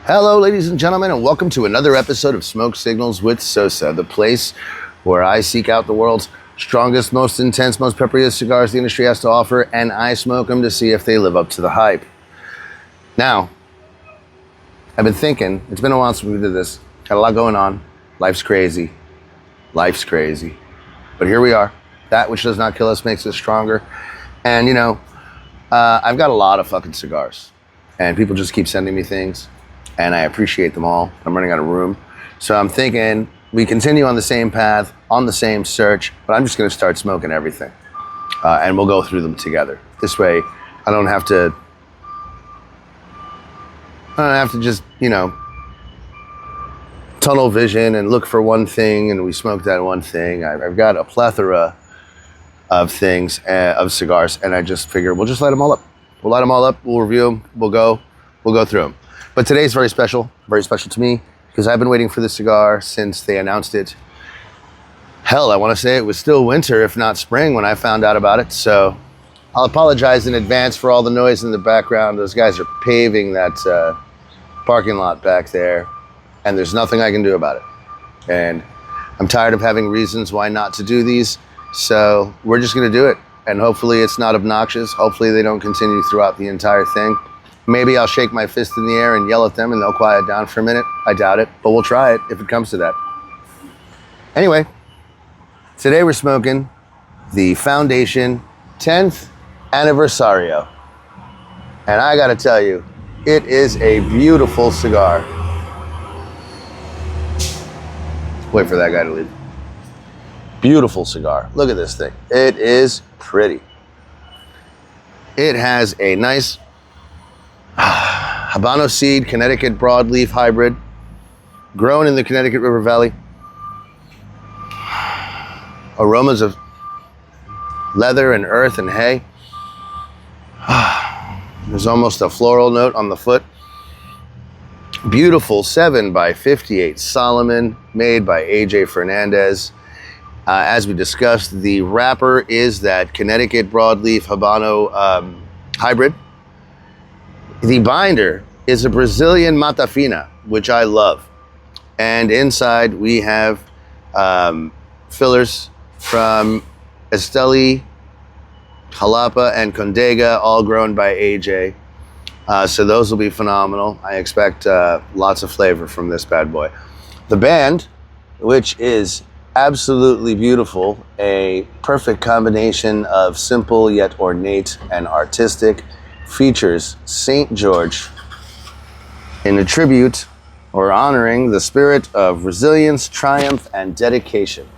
Hello, ladies and gentlemen, and welcome to another episode of Smoke Signals with Sosa, the place where I seek out the world's strongest, most intense, most pepperiest cigars the industry has to offer, and I smoke them to see if they live up to the hype. Now, I've been thinking, it's been a while since we did this, got a lot going on, life's crazy, but here we are. That which does not kill us makes us stronger, and I've got a lot of fucking cigars, and people just keep sending me things. And I appreciate them all. I'm running out of room. So I'm thinking we continue on the same path, on the same search, but I'm just gonna start smoking everything. And we'll go through them together. This way, I don't have to just, tunnel vision and look for one thing and we smoke that one thing. I've got a plethora of things, of cigars, and I just figure we'll just light them all up. We'll light them all up, we'll review them, we'll go through them. But today's very special to me, because I've been waiting for this cigar since they announced it. Hell, I want to say it was still winter, if not spring, when I found out about it. So I'll apologize in advance for all the noise in the background. Those guys are paving that parking lot back there, and there's nothing I can do about it. And I'm tired of having reasons why not to do these, so we're just going to do it. And hopefully it's not obnoxious. Hopefully they don't continue throughout the entire thing. Maybe I'll shake my fist in the air and yell at them and they'll quiet down for a minute. I doubt it, but we'll try it if it comes to that. Anyway, today we're smoking the Foundation 10th Anniversario. And I gotta tell you, it is a beautiful cigar. Wait for that guy to leave. Beautiful cigar. Look at this thing. It is pretty. It has a nice Habano seed, Connecticut broadleaf hybrid, grown in the Connecticut River Valley. Aromas of leather and earth and hay. There's almost a floral note on the foot. Beautiful 7x58 Solomon, made by AJ Fernandez. As we discussed, the wrapper is that Connecticut broadleaf Habano hybrid. The binder is a Brazilian Matafina, which I love. And inside we have fillers from Esteli, Jalapa, and Condega, all grown by AJ. So those will be phenomenal. I expect lots of flavor from this bad boy. The band, which is absolutely beautiful, a perfect combination of simple yet ornate and artistic, features St. George in a tribute or honoring the spirit of resilience, triumph, and dedication.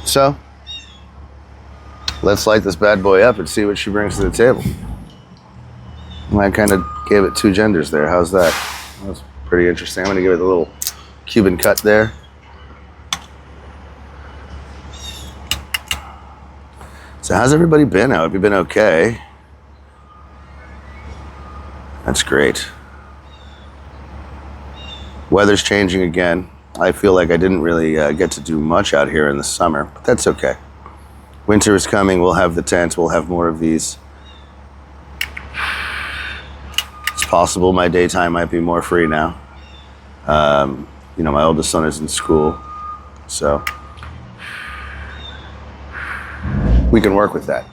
So, let's light this bad boy up and see what she brings to the table. I kind of gave it two genders there. How's that? That's pretty interesting. I'm going to give it a little Cuban cut there. So how's everybody been? I hope you've been okay. That's great. Weather's changing again. I feel like I didn't really get to do much out here in the summer, but that's okay. Winter is coming. We'll have the tent. We'll have more of these. It's possible my daytime might be more free now. My oldest son is in school, so we can work with that.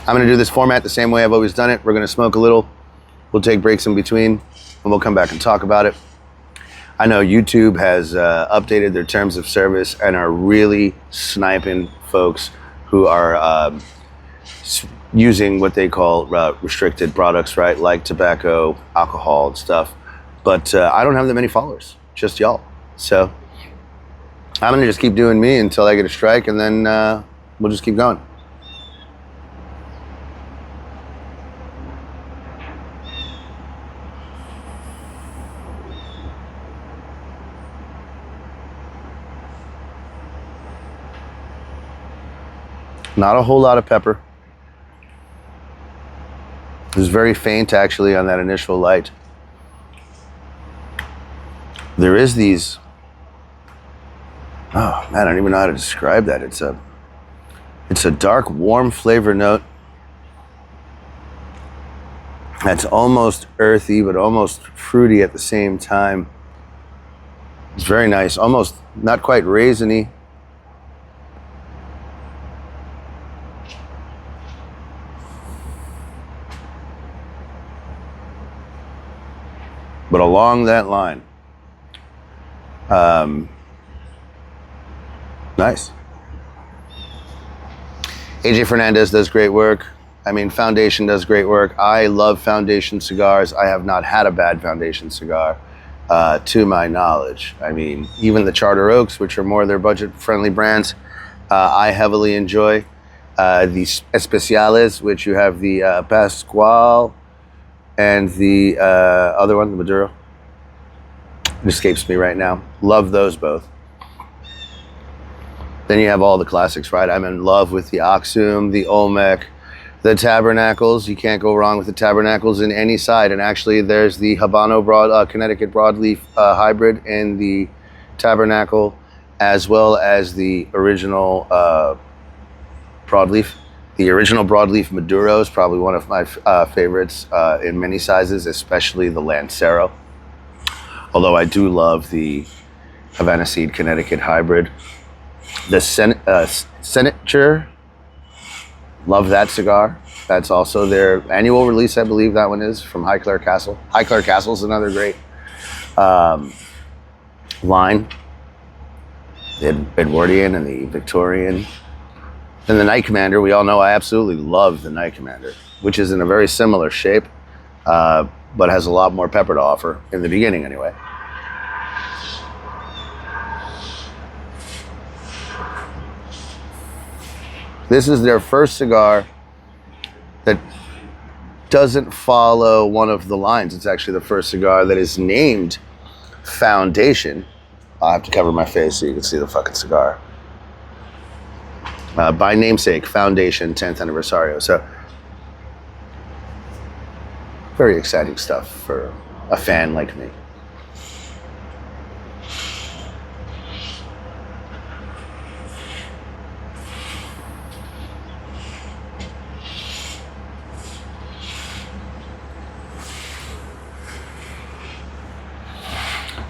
I'm gonna do this format the same way I've always done it. We're gonna smoke a little, we'll take breaks in between, and we'll come back and talk about it. I know YouTube has updated their terms of service and are really sniping folks who are using what they call restricted products, right? Like tobacco, alcohol, and stuff. But I don't have that many followers, just y'all. So I'm gonna just keep doing me until I get a strike, and then we'll just keep going. Not a whole lot of pepper. It was very faint actually on that initial light. There is these, oh man, I don't even know how to describe that. It's a dark, warm flavor note that's almost earthy, but almost fruity at the same time. It's very nice, almost not quite raisiny. But along that line, nice. AJ Fernandez does great work. I mean, Foundation does great work. I love Foundation cigars. I have not had a bad Foundation cigar, to my knowledge. I mean, even the Charter Oaks, which are more their budget-friendly brands, I heavily enjoy. The Especiales, which you have the Pascual and the other one, the Maduro. It escapes me right now. Love those both. Then you have all the classics, right? I'm in love with the Oxum, the Olmec, the Tabernacles. You can't go wrong with the Tabernacles in any side. And actually, there's the Habano Connecticut broadleaf hybrid in the Tabernacle, as well as the original broadleaf. The original broadleaf Maduro is probably one of my favorites in many sizes, especially the Lancero. Although I do love the Havana Seed Connecticut hybrid. The Senator, love that cigar. That's also their annual release, I believe that one is, from Highclere Castle. Highclere Castle is another great line. The Edwardian and the Victorian. And the Night Commander, we all know I absolutely love the Night Commander, which is in a very similar shape, but has a lot more pepper to offer, in the beginning anyway. This is their first cigar that doesn't follow one of the lines. It's actually the first cigar that is named Foundation. I'll have to cover my face so you can see the fucking cigar. By namesake, Foundation 10th Anniversario. So, very exciting stuff for a fan like me.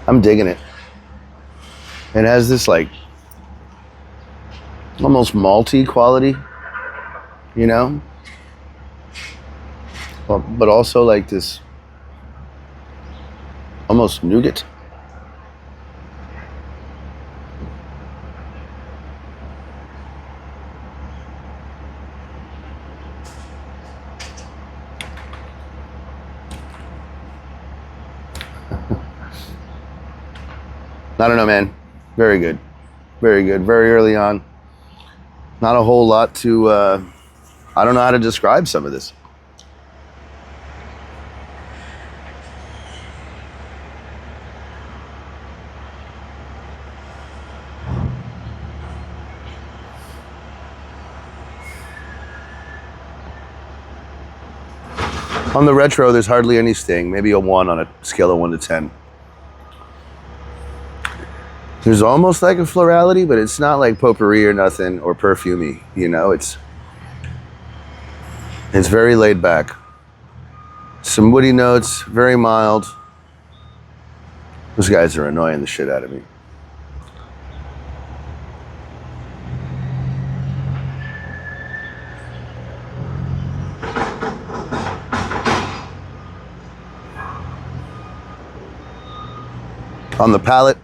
I'm digging it. It has this like almost malty quality, you know? But also like this almost nougat. I don't know, man. Very good. Very good. Very early on. Not a whole lot to, I don't know how to describe some of this. On the retro, there's hardly any sting. Maybe a 1 on a scale of 1 to 10. There's almost like a florality, but it's not like potpourri or nothing, or perfumey, you know? It's very laid back. Some woody notes, very mild. Those guys are annoying the shit out of me. On the palate,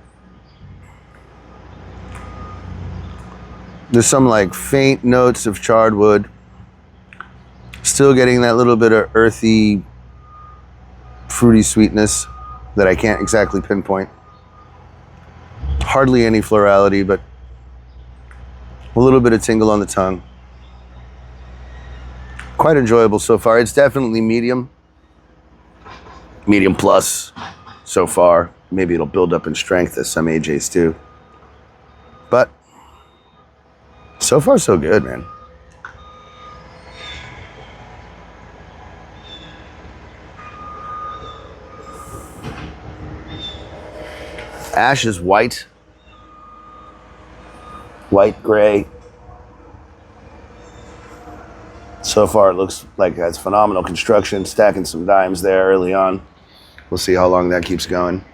there's some like faint notes of charred wood. Still getting that little bit of earthy, fruity sweetness that I can't exactly pinpoint. Hardly any florality, but a little bit of tingle on the tongue. Quite enjoyable so far. It's definitely medium plus so far. Maybe it'll build up in strength as some AJs do. But so far, so good, man. Ash is white, gray. So far, it looks like that's phenomenal construction, stacking some dimes there early on. We'll see how long that keeps going.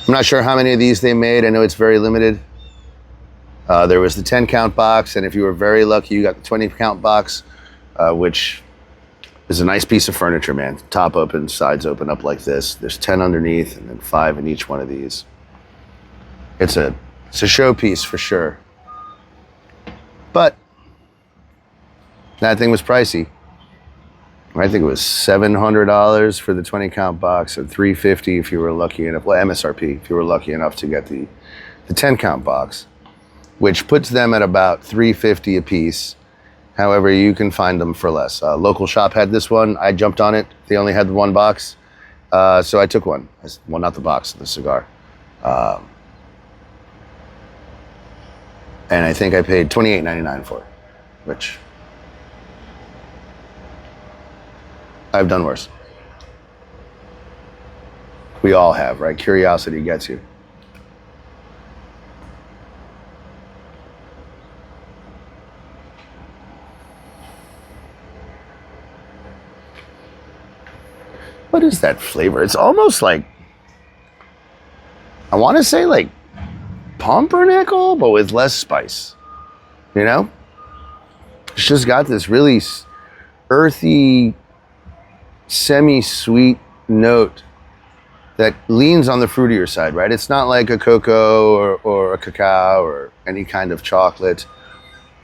I'm not sure how many of these they made. I know it's very limited. There was the 10 count box, and if you were very lucky, you got the 20 count box, which is a nice piece of furniture, man. Top open, sides open up like this. There's 10 underneath, and then 5 in each one of these. It's a showpiece for sure. But that thing was pricey. I think it was $700 for the 20 count box, and $350 if you were lucky enough. Well, MSRP if you were lucky enough to get the 10 count box, which puts them at about $350 a piece. However, you can find them for less. Local shop had this one. I jumped on it. They only had the one box, so I took one. Well, not the box, the cigar. And I think I paid $28.99 for it, which I've done worse. We all have, right? Curiosity gets you. What is that flavor? It's almost like, I want to say like pumpernickel, but with less spice. You know? It's just got this really earthy, semi-sweet note that leans on the fruitier side, right? It's not like a cocoa or a cacao or any kind of chocolate.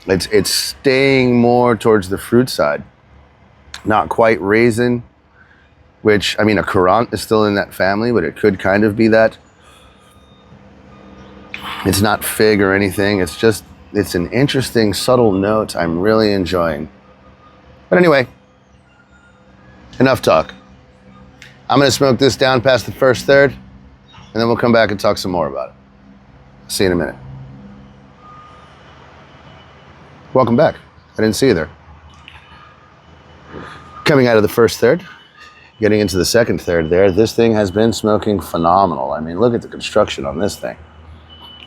It's staying more towards the fruit side. Not quite raisin, which, I mean, a currant is still in that family, but it could kind of be that. It's not fig or anything. It's an interesting, subtle note I'm really enjoying. But anyway, enough talk. I'm gonna smoke this down past the first third, and then we'll come back and talk some more about it. See you in a minute. Welcome back. I didn't see you there. Coming out of the first third, getting into the second third there, this thing has been smoking phenomenal. I mean, look at the construction on this thing.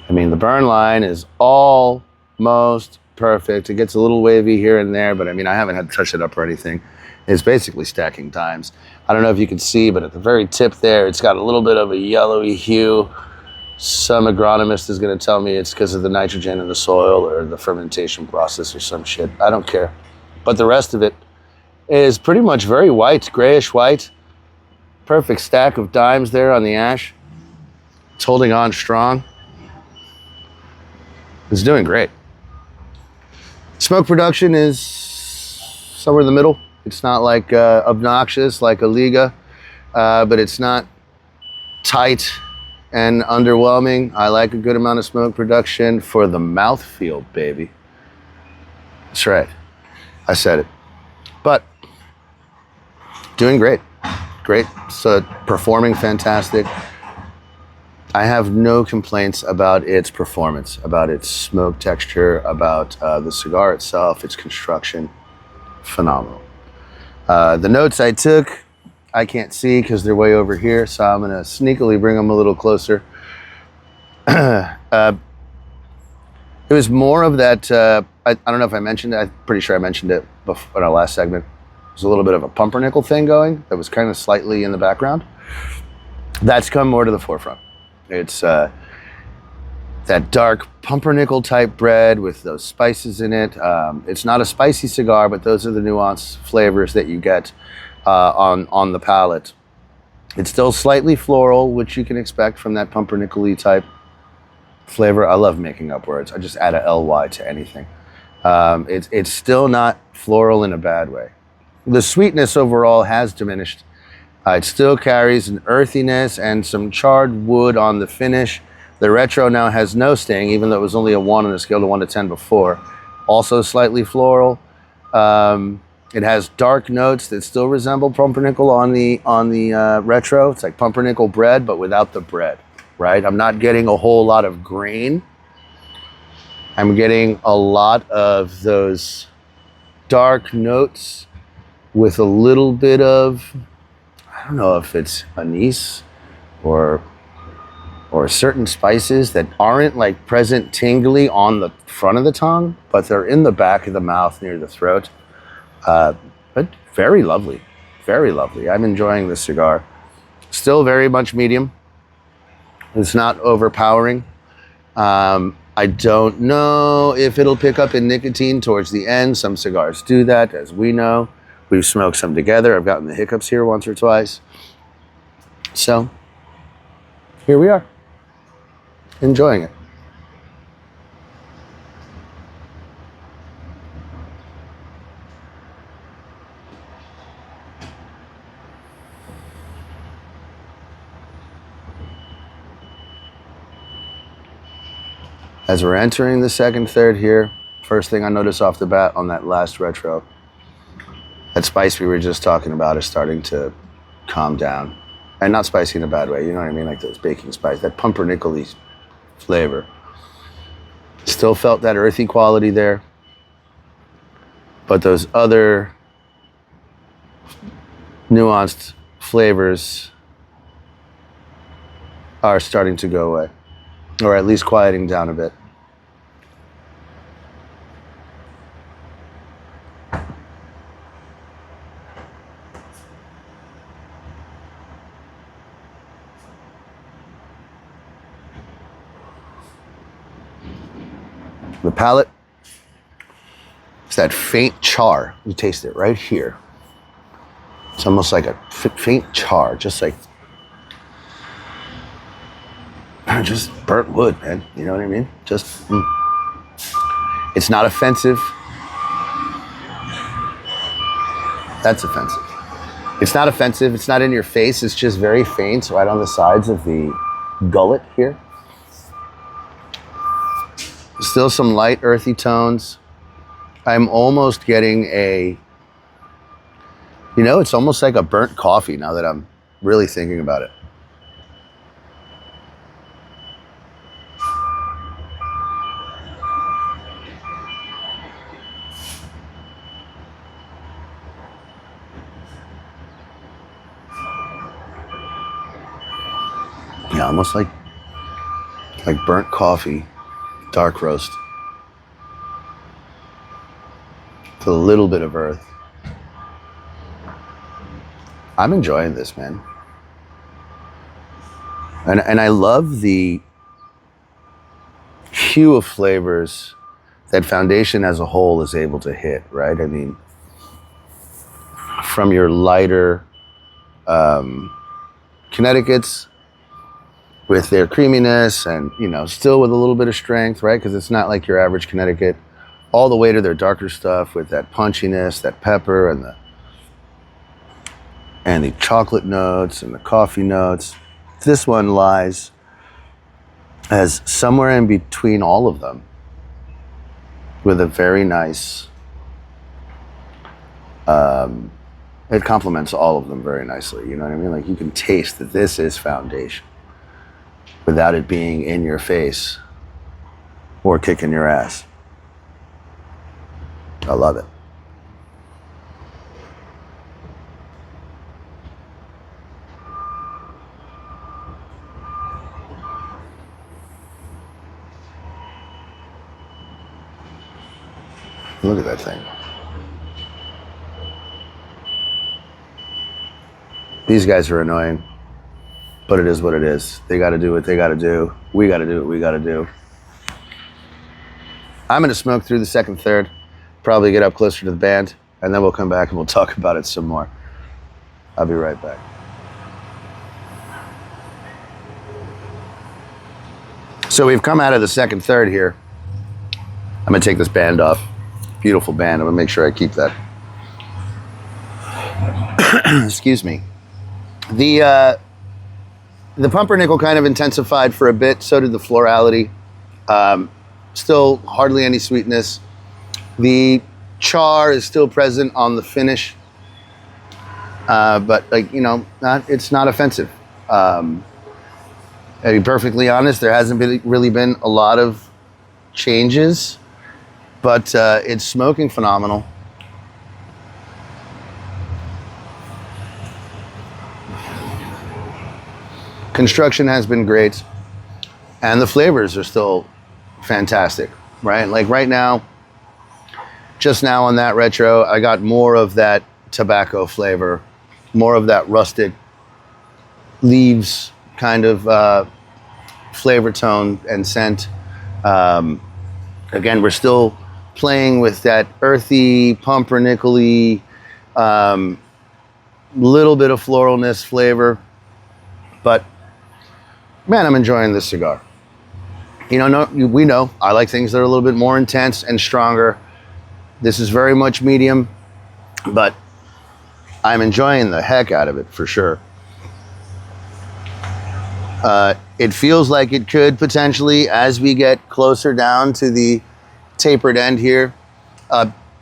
I mean, the burn line is almost perfect. It gets a little wavy here and there, but I mean, I haven't had to touch it up or anything. It's basically stacking dimes. I don't know if you can see, but at the very tip there, it's got a little bit of a yellowy hue. Some agronomist is gonna tell me it's because of the nitrogen in the soil or the fermentation process or some shit. I don't care. But the rest of it is pretty much very white, grayish white. Perfect stack of dimes there on the ash. It's holding on strong. It's doing great. Smoke production is somewhere in the middle. It's not like obnoxious like a Liga, but it's not tight and underwhelming. I like a good amount of smoke production for the mouthfeel, baby. That's right. I said it. But doing great. Great. So performing fantastic. I have no complaints about its performance, about its smoke texture, about the cigar itself, its construction. Phenomenal. The notes I took, I can't see because they're way over here, so I'm gonna sneakily bring them a little closer. It was more of that, I don't know if I mentioned it, I'm pretty sure I mentioned it before in our last segment. There's a little bit of a pumpernickel thing going that was kind of slightly in the background. That's come more to the forefront. It's that dark pumpernickel type bread with those spices in it. It's not a spicy cigar, but those are the nuanced flavors that you get on the palate. It's still slightly floral, which you can expect from that pumpernickel-y type flavor. I love making up words. I just add a ly to anything. It's still not floral in a bad way. The sweetness overall has diminished. It still carries an earthiness and some charred wood on the finish. The retro now has no sting, even though it was only a 1 on a scale of 1 to 10 before. Also slightly floral. It has dark notes that still resemble pumpernickel on the retro. It's like pumpernickel bread, but without the bread, right? I'm not getting a whole lot of grain. I'm getting a lot of those dark notes with a little bit of, I don't know if it's anise or certain spices that aren't like present tingly on the front of the tongue, but they're in the back of the mouth near the throat. But very lovely, very lovely. I'm enjoying this cigar. Still very much medium. It's not overpowering. I don't know if it'll pick up in nicotine towards the end. Some cigars do that, as we know. We've smoked some together. I've gotten the hiccups here once or twice. So here we are, enjoying it. As we're entering the second third here, first thing I notice off the bat on that last retro, that spice we were just talking about is starting to calm down. And not spicy in a bad way, you know what I mean? Like those baking spice, that pumpernickel-y flavor. Still felt that earthy quality there. But those other nuanced flavors are starting to go away, or at least quieting down a bit. The palate, it's that faint char. You taste it right here. It's almost like a faint char, just like just burnt wood, man. You know what I mean? Just, it's not offensive. That's offensive. It's not offensive. It's not in your face. It's just very faint, right on the sides of the gullet here. Still some light earthy tones. I'm almost getting a, you know, it's almost like a burnt coffee now that I'm really thinking about it. Yeah, almost like burnt coffee, dark roast. With a little bit of earth. I'm enjoying this, man. And I love the hue of flavors that Foundation as a whole is able to hit, right? I mean, from your lighter Connecticut's with their creaminess and, you know, still with a little bit of strength, right? Because it's not like your average Connecticut, all the way to their darker stuff with that punchiness, that pepper and the chocolate notes and the coffee notes. This one lies as somewhere in between all of them with a very nice, it complements all of them very nicely, you know what I mean? Like you can taste that this is Foundation without it being in your face or kicking your ass. I love it. Look at that thing. These guys are annoying, but it is what it is. They got to do what they got to do. We got to do what we got to do. I'm going to smoke through the second third, probably get up closer to the band, and then we'll come back and we'll talk about it some more. I'll be right back. So we've come out of the second third here. I'm going to take this band off. Beautiful band. I'm going to make sure I keep that. Excuse me. The pumpernickel kind of intensified for a bit. So did the florality. Still hardly any sweetness. The char is still present on the finish, but like, you know, it's not offensive. To be perfectly honest, there hasn't really been a lot of changes, but it's smoking phenomenal. Construction has been great, and the flavors are still fantastic, right? Like right now, just now on that retro, I got more of that tobacco flavor, more of that rustic leaves kind of flavor tone and scent. Again, we're still playing with that earthy, pumpernickel-y, little bit of floralness flavor, but man, I'm enjoying this cigar. You know, we know I like things that are a little bit more intense and stronger. This is very much medium, but I'm enjoying the heck out of it for sure. It feels like it could potentially, as we get closer down to the tapered end here,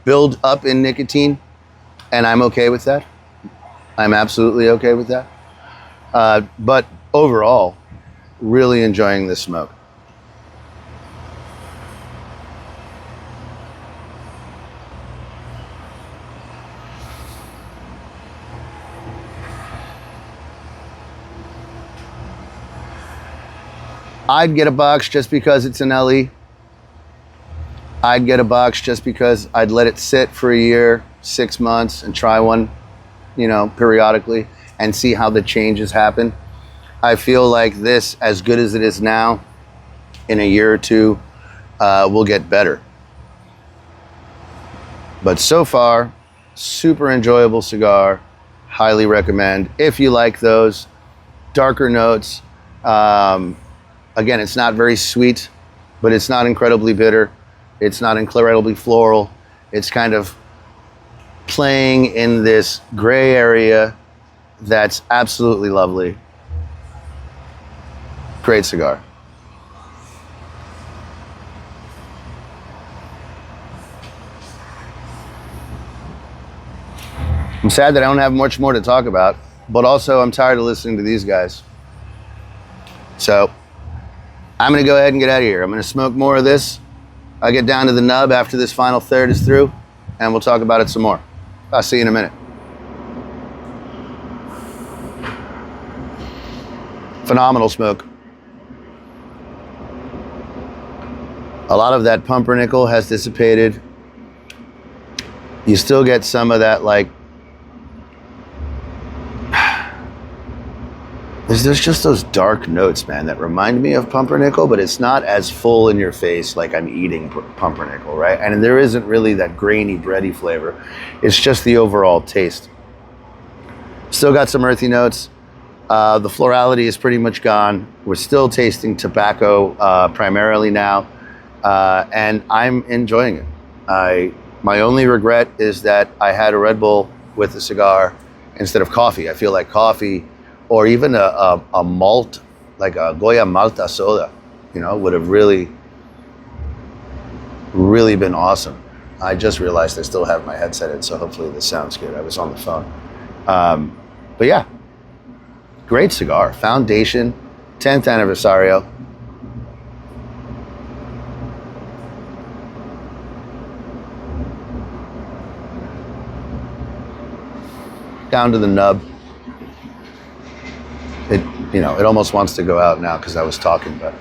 build up in nicotine, and I'm okay with that. I'm absolutely okay with that. But overall, really enjoying this smoke. I'd get a box just because it's an LE. I'd get a box just because I'd let it sit for a year, 6 months, and try one, you know, periodically and see how the changes happen. I feel like this, as good as it is now, in a year or two, will get better. But so far, super enjoyable cigar. Highly recommend. If you like those darker notes, again, it's not very sweet, but it's not incredibly bitter. It's not incredibly floral. It's kind of playing in this gray area that's absolutely lovely. Great cigar. I'm sad that I don't have much more to talk about, but also I'm tired of listening to these guys. So I'm gonna go ahead and get out of here. I'm gonna smoke more of this. I'll get down to the nub after this final third is through, and we'll talk about it some more. I'll see you in a minute. Phenomenal smoke. A lot of that pumpernickel has dissipated. You still get some of that, like, there's just those dark notes, man, that remind me of pumpernickel, but it's not as full in your face like I'm eating pumpernickel, right? And there isn't really that grainy, bready flavor. It's just the overall taste. Still got some earthy notes. The florality is pretty much gone. We're still tasting tobacco primarily now, and I'm enjoying it. My only regret is that I had a Red Bull with the cigar instead of coffee. I feel like coffee, or even a malt, like a Goya Malta soda, you know, would have really, really been awesome. I just realized I still have my headset in, so hopefully this sounds good. I was on the phone. But yeah, great cigar. Foundation, 10th Anniversario. Down to the nub. It almost wants to go out now because I was talking, but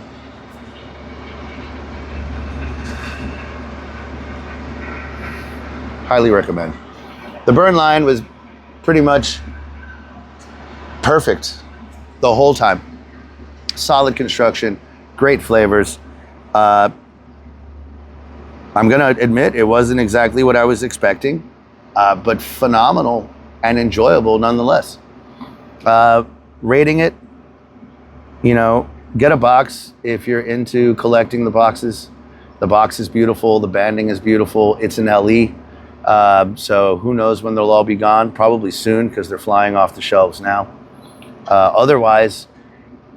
highly recommend. The burn line was pretty much perfect the whole time. Solid construction, great flavors. I'm gonna admit it wasn't exactly what I was expecting, but phenomenal and enjoyable nonetheless. Rating it, get a box if you're into collecting the boxes. The box is beautiful, the banding is beautiful. It's an LE, so who knows when they'll all be gone. Probably soon, because they're flying off the shelves now. Otherwise,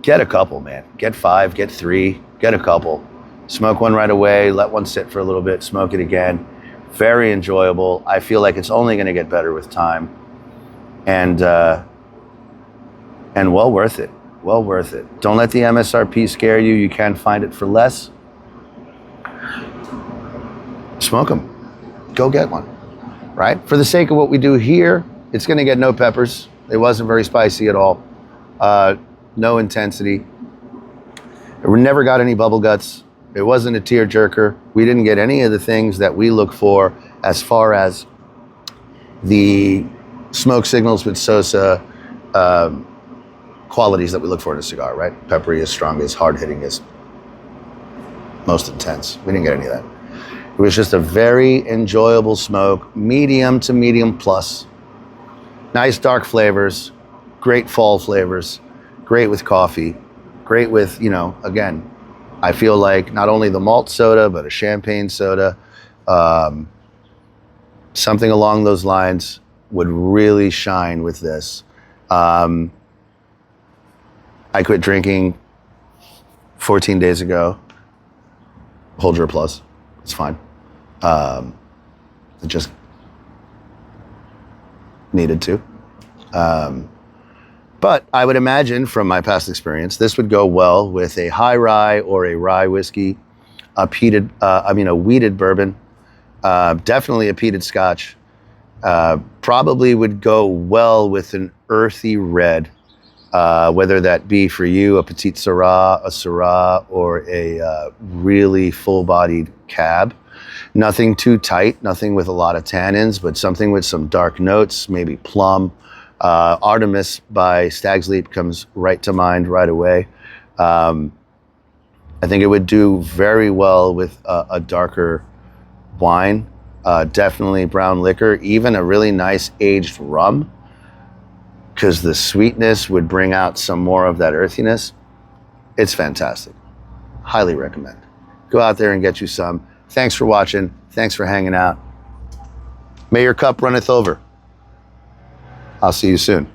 get a couple, man. Get 5, get 3, get a couple. Smoke one right away, let one sit for a little bit, smoke it again. Very enjoyable. I feel like it's only gonna get better with time. And well worth it. Well worth it. Don't let the MSRP scare you. You can find it for less. Smoke them. Go get one, right? For the sake of what we do here, it's going to get no peppers. It wasn't very spicy at all. no intensity. We never got any bubble guts. It wasn't a tear jerker. We didn't get any of the things that we look for as far as the smoke signals with Sosa qualities that we look for in a cigar, right? Peppery is strongest, hard hitting is most intense. We didn't get any of that. It was just a very enjoyable smoke, medium to medium plus. Nice dark flavors, great fall flavors, great with coffee, great with, you know, again, I feel like not only the malt soda, but a champagne soda, something along those lines would really shine with this. I quit drinking 14 days ago. Hold your applause. It's fine. It just needed to. But I would imagine from my past experience, this would go well with a high rye or a rye whiskey, a wheated bourbon, definitely a peated scotch. Probably would go well with an earthy red, whether that be for you a Petite Syrah, a Syrah, or a really full-bodied cab. Nothing too tight, nothing with a lot of tannins, but something with some dark notes, maybe plum. Artemis by Stag's Leap comes right to mind right away. I think it would do very well with a darker wine, definitely brown liquor, even a really nice aged rum, because the sweetness would bring out some more of that earthiness. It's fantastic. Highly recommend. Go out there and get you some. Thanks for watching. Thanks for hanging out. May your cup runneth over. I'll see you soon.